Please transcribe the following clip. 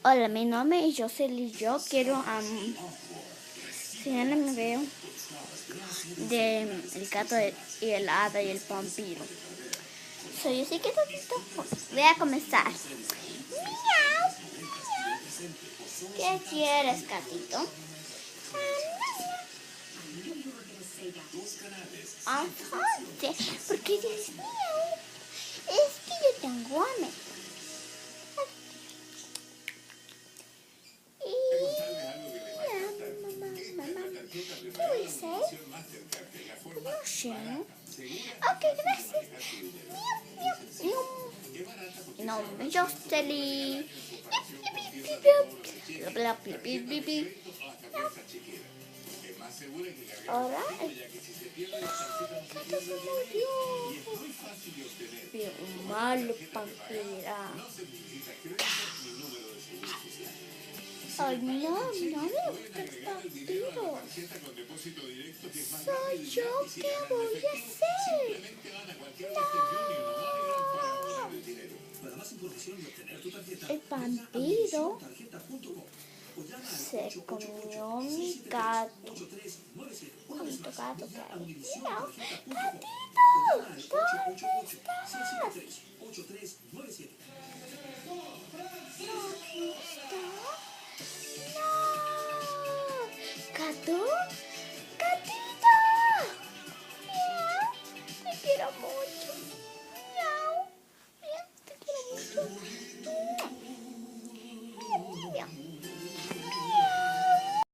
Hola, mi nombre es Jocelyn. Yo quiero enseñarles mi video de el gato y el hada y el vampiro. Soy así que voy a comenzar. Miau, miau. ¿Qué quieres, gatito? Sí, porque dices miau. Es que yo tengo hambre. ¿Qué voy a hacer? No sé. Ok, gracias. Mi nombre es Jocelyn. Ahora el gato se murió. Bien malo, vampira. Ay, no me gusta el vampiro. Soy yo, ¿qué voy a hacer? No. El vampiro se comió mi gato. ¿Cuánto gato que hay? Mira, gatito, ¿dónde estás?